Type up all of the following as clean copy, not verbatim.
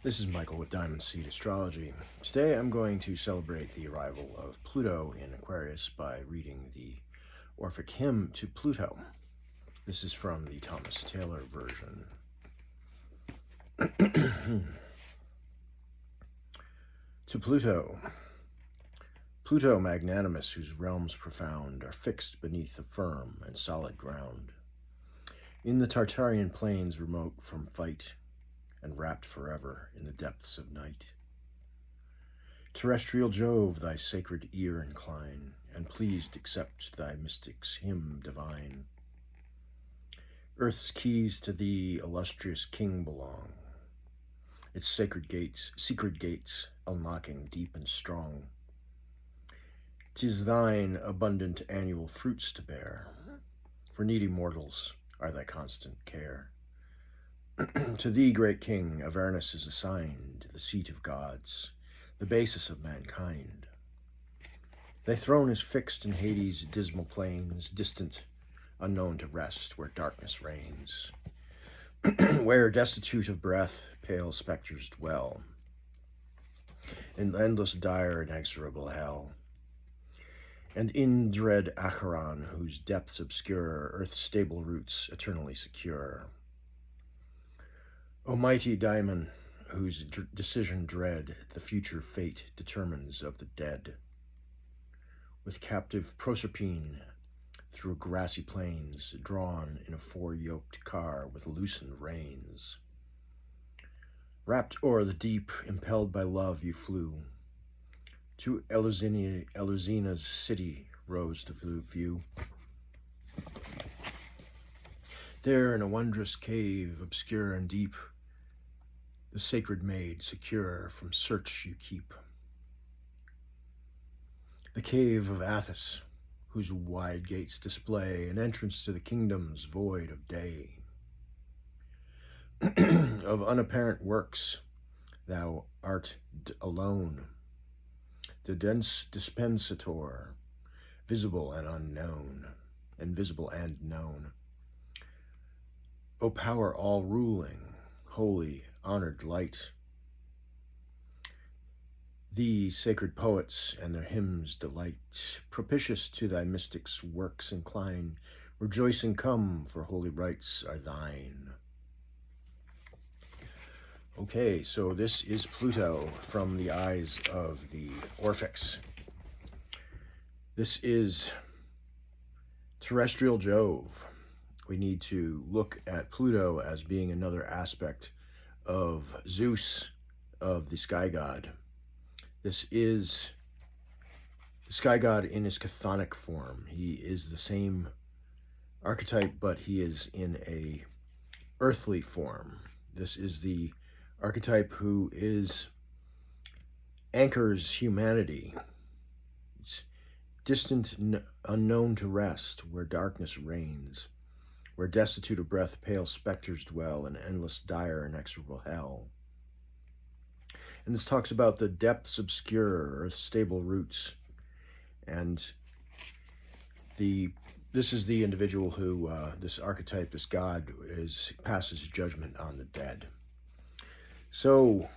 This is Michael with Diamond Seed Astrology. Today I'm going to celebrate the arrival of Pluto in Aquarius by reading the Orphic hymn to Pluto. This is from the Thomas Taylor version. To Pluto. Pluto magnanimous, whose realms profound are fixed beneath a firm and solid ground. In the Tartarian plains remote from fight, and wrapped forever in the depths of night. Terrestrial Jove, thy sacred ear incline, and pleased accept thy mystic's hymn divine. Earth's keys to thee, illustrious king, belong, its sacred gates, secret gates, unlocking deep and strong. 'Tis thine abundant annual fruits to bear, for needy mortals are thy constant care. To thee, great king, Avernus is assigned, the seat of gods, the basis of mankind. Thy throne is fixed in Hades' dismal plains, distant, unknown to rest, where darkness reigns, where, destitute of breath, pale spectres dwell, in endless dire inexorable hell. And in dread Acheron, whose depths obscure Earth's stable roots eternally secure. O mighty Daimon, whose decision dread the future fate determines of the dead. With captive Proserpine through grassy plains, drawn in a four-yoked car with loosened reins. Wrapped o'er the deep, impelled by love, you flew. To Eleusin's city rose to view. There in a wondrous cave, obscure and deep, the sacred maid secure from search you keep. The cave of Athos, whose wide gates display an entrance to the kingdoms void of day. Of unapparent works, thou art alone, the dense dispensator, visible and unknown, invisible and known. O power all-ruling, holy, honored light, thee sacred poets and their hymns delight, propitious to thy mystics' works incline, rejoicing come, for holy rites are thine. Okay, so this is Pluto from the eyes of the Orphics. This is terrestrial Jove. We need to look at Pluto as being another aspect of Zeus, of the sky god. This is the sky god in his chthonic form. He is the same archetype, but he is in a earthly form. This is the archetype who anchors humanity. It's distant, unknown to rest, where darkness reigns, where destitute of breath pale spectres dwell in endless dire inexorable hell. And this talks about the depths obscure, Earth's stable roots, and this is the individual who, this archetype, this god, passes judgment on the dead. So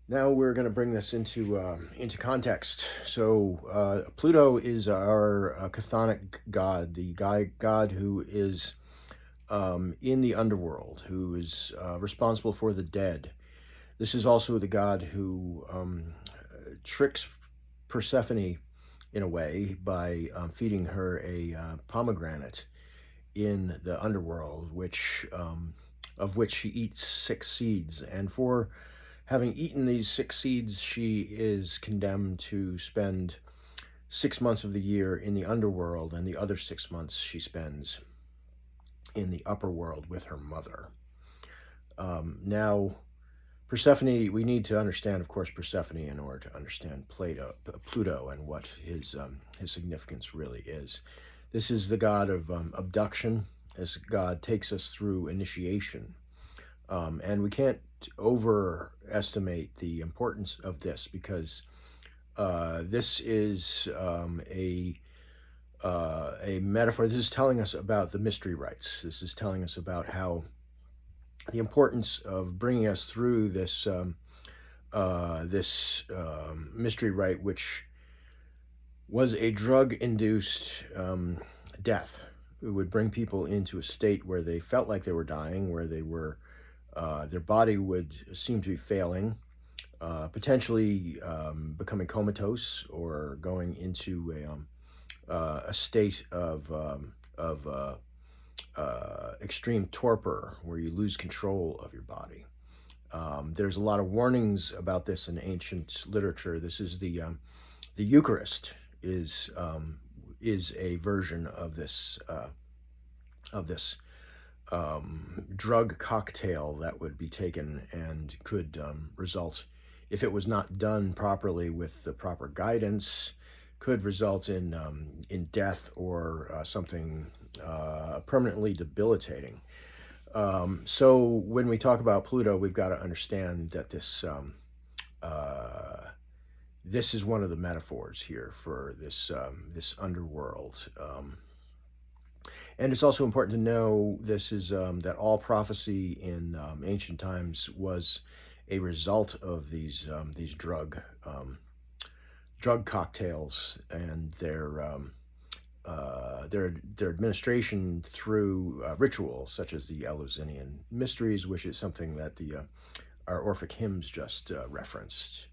now we're going to bring this into context. So Pluto is our chthonic god, the god who is in the underworld, who is responsible for the dead. This is also the god who tricks Persephone in a way by feeding her a pomegranate in the underworld, of which she eats 6 seeds. And for having eaten these 6 seeds, she is condemned to spend 6 months of the year in the underworld, and the other 6 months she spends in the upper world with her mother. Now, Persephone, we need to understand, of course, Persephone in order to understand Pluto and what his significance really is. This is the god of abduction, as God takes us through initiation. And we can't overestimate the importance of this, because this is a metaphor. This is telling us about the mystery rites. This is telling us about how the importance of bringing us through this mystery rite, which was a drug-induced death. It would bring people into a state where they felt like they were dying, where they were their body would seem to be failing, potentially becoming comatose or going into a state of extreme torpor, where you lose control of your body. There's a lot of warnings about this in ancient literature. This is the Eucharist is a version of this drug cocktail that would be taken and could result, if it was not done properly with the proper guidance, could result in death or something permanently debilitating. So when we talk about Pluto, we've got to understand that this is one of the metaphors here for this underworld. And it's also important to know this is that all prophecy in ancient times was a result of these drug cocktails and their administration through ritual, such as the Eleusinian Mysteries, which is something that our Orphic hymns just referenced.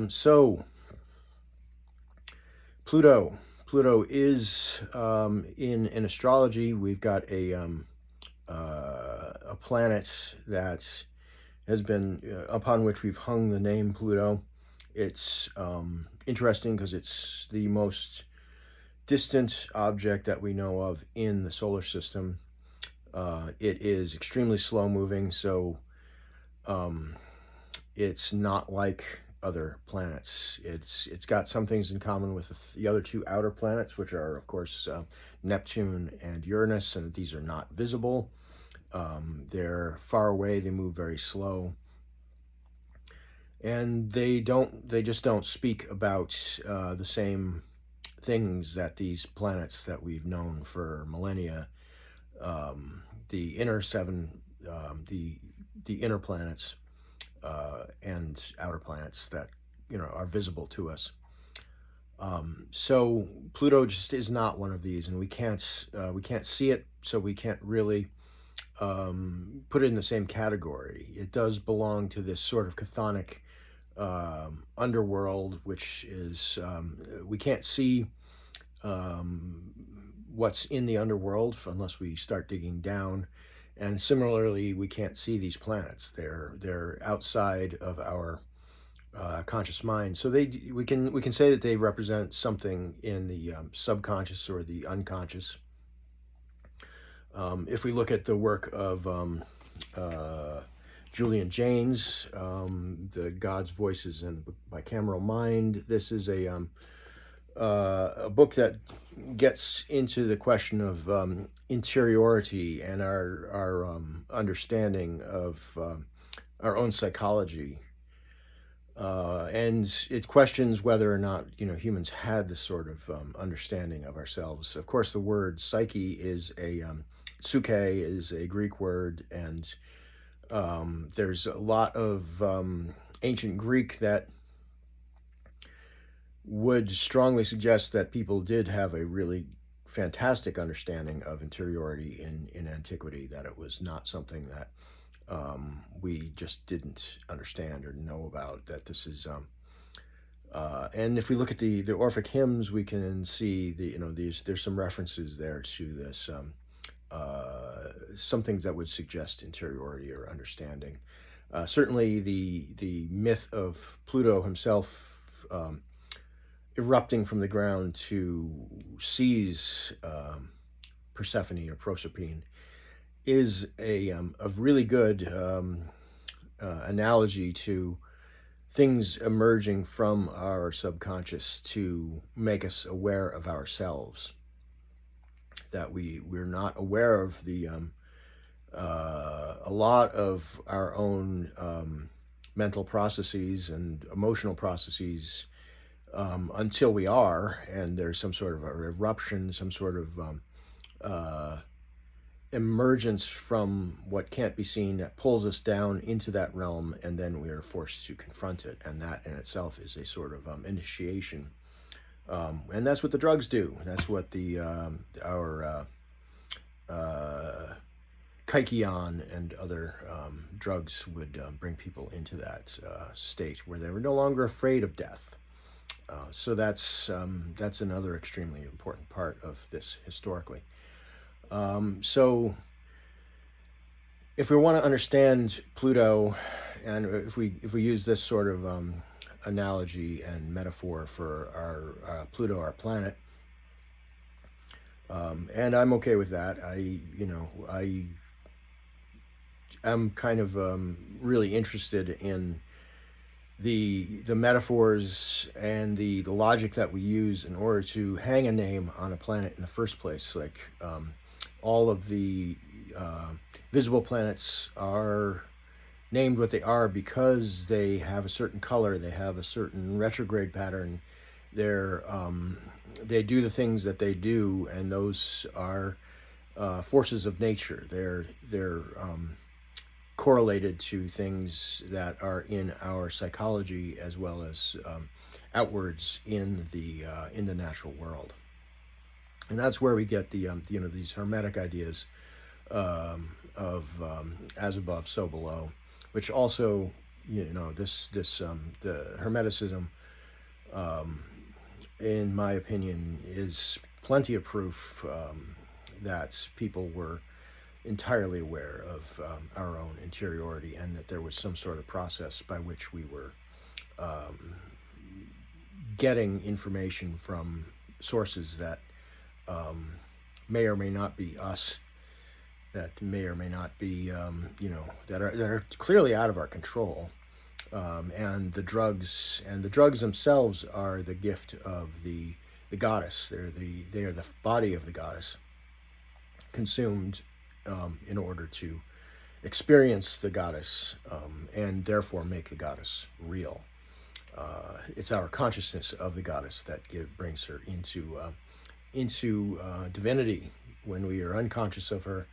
So Pluto is in astrology. We've got a planet that has been upon which we've hung the name Pluto. It's interesting because it's the most distant object that we know of in the solar system. It is extremely slow moving, so it's not like other planets. It's got some things in common with the other two outer planets, which are, of course, Neptune and Uranus, and these are not visible. They're far away. They move very slow, and they just don't speak about the same things that these planets that we've known for millennia, the inner seven, the inner planets, and outer planets that are visible to us. So Pluto just is not one of these, and we can't see it, so we can't really put it in the same category. It does belong to this sort of chthonic underworld, which is we can't see what's in the underworld unless we start digging down. And similarly, we can't see these planets. They're outside of our conscious mind. So we can say that they represent something in the subconscious or the unconscious. If we look at the work of Julian Jaynes, the God's Voices in the Bicameral Mind, this is a book that gets into the question of interiority and our understanding of our own psychology, and it questions whether or not humans had this sort of understanding of ourselves. Of course, the word psyche is psyche is a Greek word, and there's a lot of ancient Greek that would strongly suggest that people did have a really fantastic understanding of interiority in antiquity, that it was not something that we just didn't understand or know about, that this is and if we look at the Orphic hymns, we can see there's some references there to this, some things that would suggest interiority or understanding. Certainly the myth of Pluto himself erupting from the ground to seize Persephone or Proserpine is a really good analogy to things emerging from our subconscious to make us aware of ourselves, that we're not aware of a lot of our own mental processes and emotional processes until we are, and there's some sort of a eruption, some sort of emergence from what can't be seen that pulls us down into that realm, and then we are forced to confront it. And that in itself is a sort of initiation. And that's what the drugs do. That's what our Kaikion and other drugs would bring people into that state where they were no longer afraid of death. So that's another extremely important part of this historically. So if we want to understand Pluto, and if we use this sort of analogy and metaphor for our Pluto, our planet, and I'm okay with that. I am kind of really interested in the metaphors and the logic that we use in order to hang a name on a planet in the first place. Like all of the visible planets are named what they are because they have a certain color, they have a certain retrograde pattern, they do the things that they do, and those are forces of nature. They're correlated to things that are in our psychology as well as outwards in the natural world. And that's where we get the these hermetic ideas of as above, so below, which also the Hermeticism, in my opinion, is plenty of proof that people were entirely aware of our own interiority, and that there was some sort of process by which we were getting information from sources that may or may not be us, that may or may not be that are clearly out of our control. And the drugs themselves are the gift of the goddess. They are the body of the goddess, consumed in order to experience the goddess, and therefore make the goddess real. It's our consciousness of the goddess that brings her into divinity. When we are unconscious of her,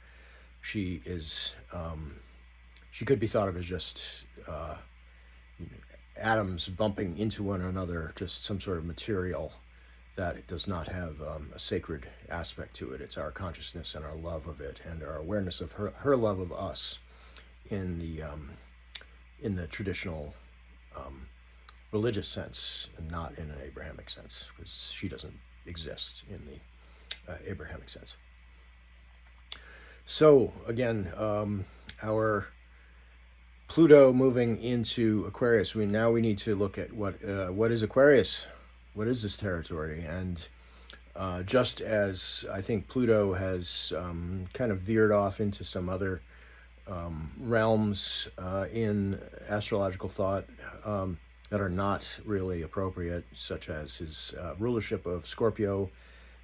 she could be thought of as just atoms bumping into one another, just some sort of material that it does not have a sacred aspect to it. It's our consciousness and our love of it, and our awareness of her love of us in the traditional religious sense, and not in an Abrahamic sense, because she doesn't exist in the Abrahamic sense. So again, our Pluto moving into Aquarius, we need to look at what is Aquarius. What is this territory? And just as I think Pluto has kind of veered off into some other realms in astrological thought that are not really appropriate, such as his rulership of Scorpio,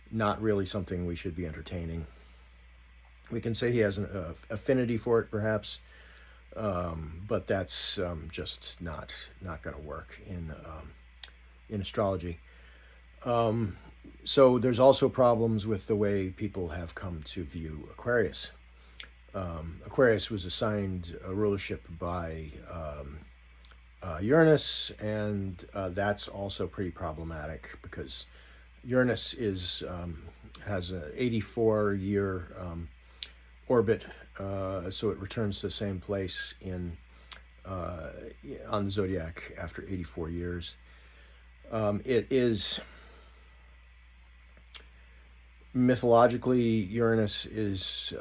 not really something we should be entertaining. We can say he has an affinity for it, perhaps, but that's just not going to work in astrology. So there's also problems with the way people have come to view Aquarius. Aquarius was assigned a rulership by Uranus, and that's also pretty problematic, because Uranus has an 84-year orbit, so it returns to the same place on the zodiac after 84 years. It is mythologically, Uranus is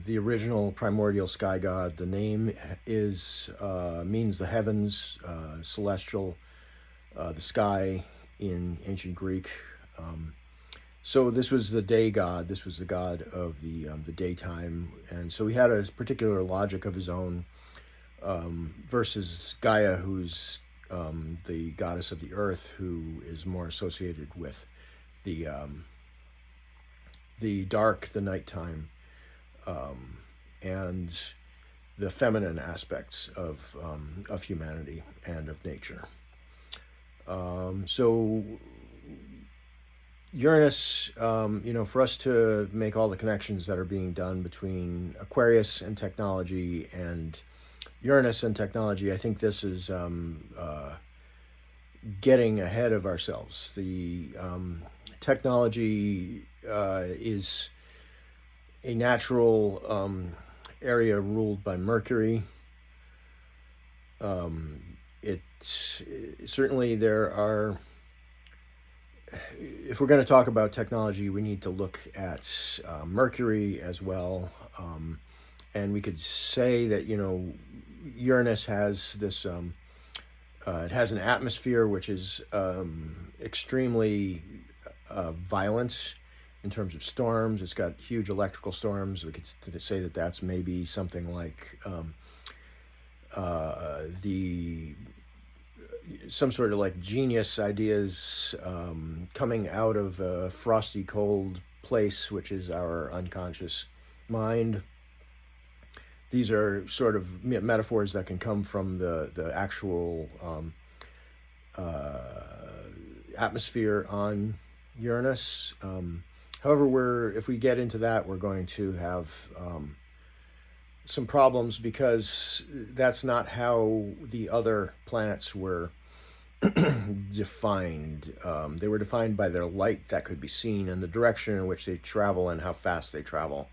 the original primordial sky god. The name means the heavens, celestial, the sky in ancient Greek. So this was the day god. This was the god of the daytime, and so he had a particular logic of his own, versus Gaia, who's the goddess of the earth, who is more associated with the dark, the nighttime, and the feminine aspects of humanity and of nature. So Uranus, for us to make all the connections that are being done between Aquarius and technology and Uranus and technology, I think this is getting ahead of ourselves. The technology is a natural area ruled by Mercury. It's certainly there are. If we're going to talk about technology, we need to look at Mercury as well, and we could say that Uranus has this. It has an atmosphere which is extremely violent in terms of storms. It's got huge electrical storms. We could say that that's maybe something like some sort of like genius ideas coming out of a frosty cold place, which is our unconscious mind. These are sort of metaphors that can come from the actual atmosphere on Uranus. However, if we get into that, we're going to have some problems, because that's not how the other planets were defined. They were defined by their light that could be seen and the direction in which they travel and how fast they travel,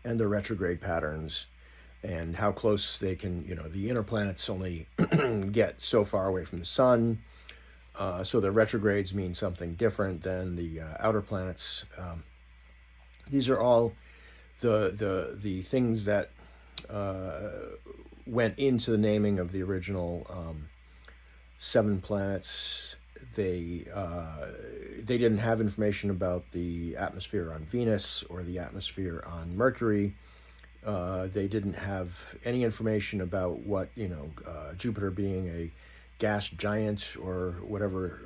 and the retrograde patterns and how close they can, the inner planets only get so far away from the sun. So the retrogrades mean something different than the outer planets. These are all the things that went into the naming of the original 7 planets. They didn't have information about the atmosphere on Venus or the atmosphere on Mercury. They didn't have any information about what, Jupiter being a gas giant or whatever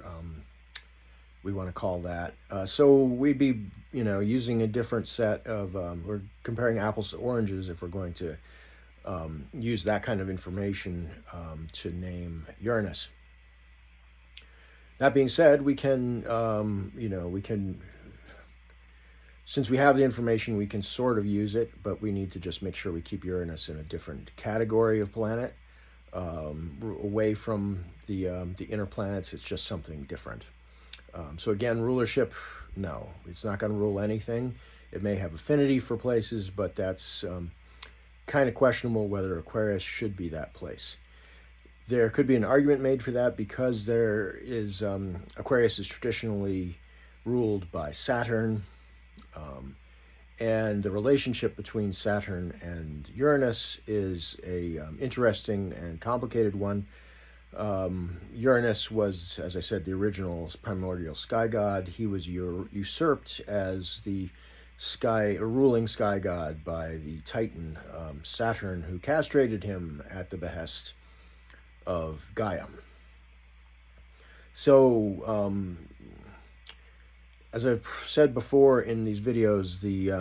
we want to call that. So we'd be, using a different set of, we're comparing apples to oranges if we're going to use that kind of information to name Uranus. That being said, we can, since we have the information, we can sort of use it, but we need to just make sure we keep Uranus in a different category of planet, away from the inner planets. It's just something different. So again, rulership, no, it's not going to rule anything. It may have affinity for places, but that's kind of questionable whether Aquarius should be that place. There could be an argument made for that, because there is Aquarius is traditionally ruled by Saturn, and the relationship between Saturn and Uranus is a interesting and complicated one. Uranus was, as I said, the primordial sky god. He was usurped as the ruling sky god by the Titan Saturn, who castrated him at the behest of Gaia. So, as I've said before in these videos, the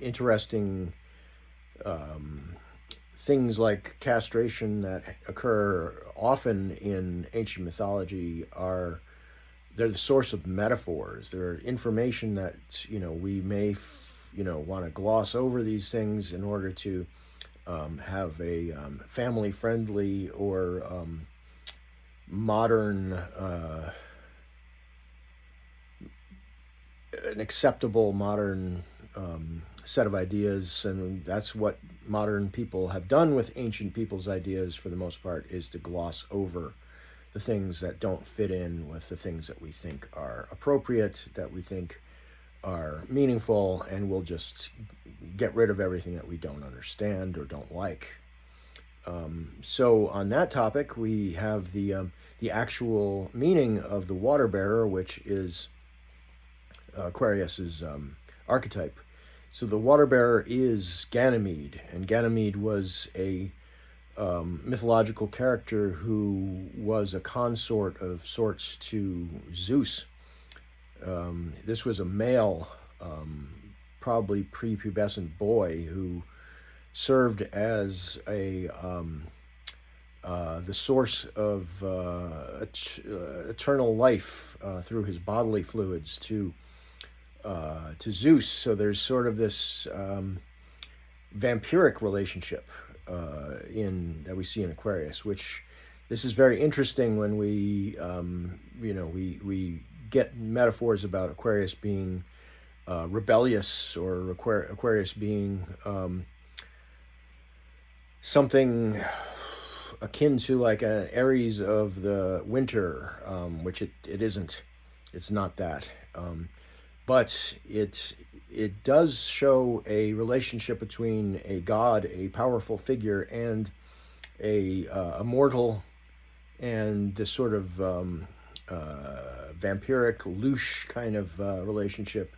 interesting things like castration that occur often in ancient mythology they're the source of metaphors. They're information that we may want to gloss over these things in order to have a family-friendly or modern, an acceptable modern set of ideas. And that's what modern people have done with ancient people's ideas, for the most part, is to gloss over the things that don't fit in with the things that we think are appropriate, that we think are meaningful, and we'll just get rid of everything that we don't understand or don't like. So on that topic, we have the actual meaning of the water bearer, which is Aquarius's archetype. So the water bearer is Ganymede, and Ganymede was a mythological character who was a consort of sorts to Zeus. This was a male, probably prepubescent boy who served as a the source of eternal life through his bodily fluids to Zeus. So there's sort of this vampiric relationship in that we see in Aquarius, which this is very interesting when we we get metaphors about Aquarius being rebellious, or Aquarius being something akin to like an Aries of the winter, which it isn't. It's not that. But it does show a relationship between a god, a powerful figure, and a mortal, and this sort of vampiric, louche kind of relationship,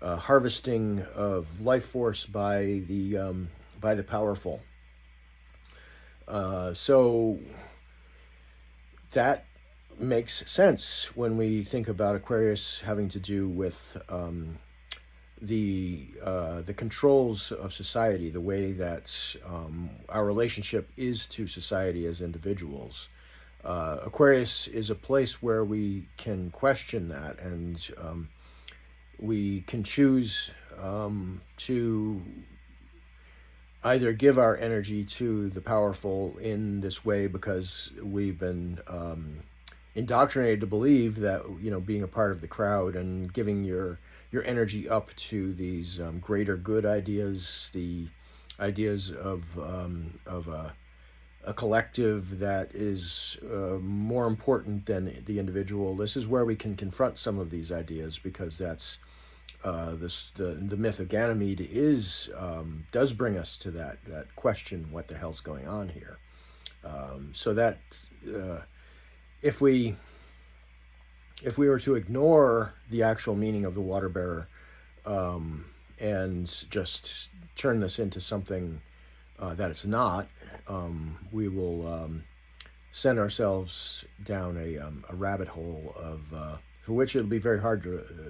harvesting of life force by the powerful. So that makes sense when we think about Aquarius having to do with the controls of society, the way that our relationship is to society as individuals. Aquarius is a place where we can question that, and we can choose to either give our energy to the powerful in this way because we've been indoctrinated to believe that, you know, being a part of the crowd and giving your energy up to these greater good ideas, the ideas of a collective that is more important than the individual. This is where we can confront some of these ideas, because that's the myth of Ganymede does bring us to that question: what the hell's going on here? So that if we were to ignore the actual meaning of the water bearer and just turn this into something that it's not, we will send ourselves down a rabbit hole of for which it'll be very hard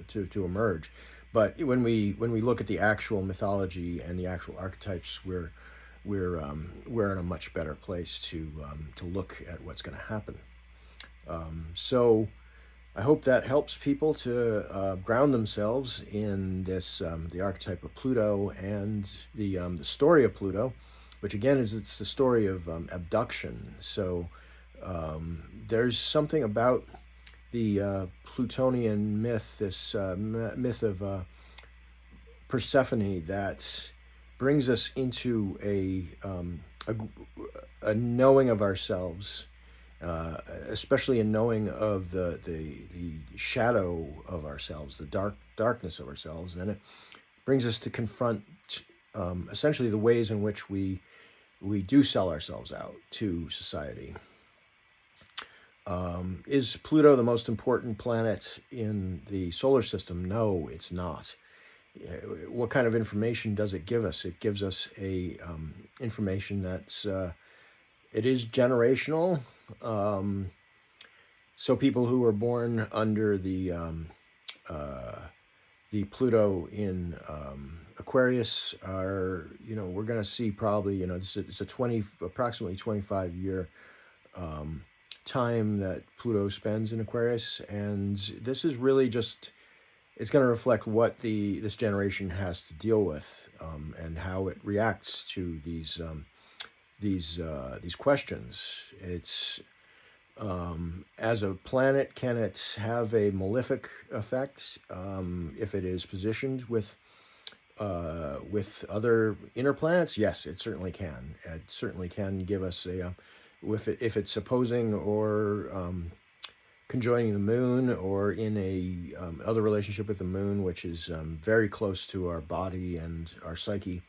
to emerge. But when we look at the actual mythology and the actual archetypes, we're in a much better place to look at what's going to happen. So I hope that helps people to ground themselves in this the archetype of Pluto and the story of Pluto, which again it's the story of abduction. So there's something about the Plutonian myth, this myth of Persephone, that brings us into a knowing of ourselves, especially a knowing of the shadow of ourselves, the darkness of ourselves, and it brings us to confront essentially the ways in which we do sell ourselves out to society. Is Pluto the most important planet in the solar system? No, it's not. What kind of information does it give us? It gives us information that's it is generational. So people who were born under the Pluto in Aquarius are, we're going to see probably, it's a approximately 25-year time that Pluto spends in Aquarius, and this is really just, it's going to reflect what this generation has to deal with, and how it reacts to these questions. It's as a planet, can it have a malefic effect if it is positioned with other inner planets? Yes, it certainly can. It certainly can give us if it's opposing or conjoining the moon, or in a other relationship with the moon, which is very close to our body and our psyche.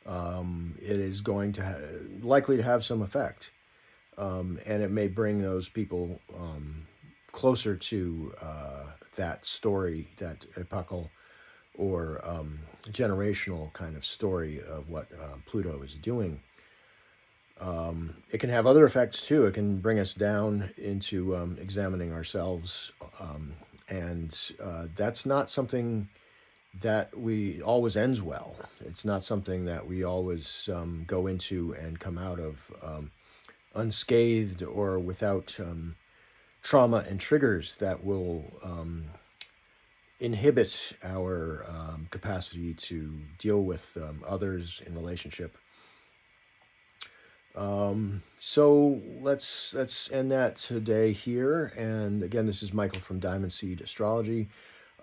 It is going to likely to have some effect, and it may bring those people closer to that story, that epochal or generational kind of story of what Pluto is doing. It can have other effects too. It can bring us down into examining ourselves, and that's not something that we always ends well. It's not something that we always go into and come out of unscathed or without trauma and triggers that will inhibit our capacity to deal with others in relationship. So let's end that today here. And again, this is Michael from Diamond Seed Astrology.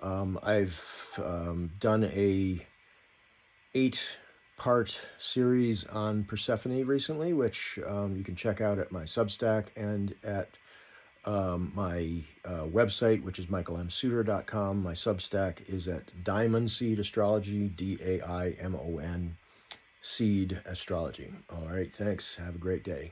I've done a 8-part series on Persephone recently, which you can check out at my Substack and at my website, which is michaelmsuter.com. My Substack is at Diamond Seed Astrology, DAIMON Seed Astrology. All right, thanks. Have a great day.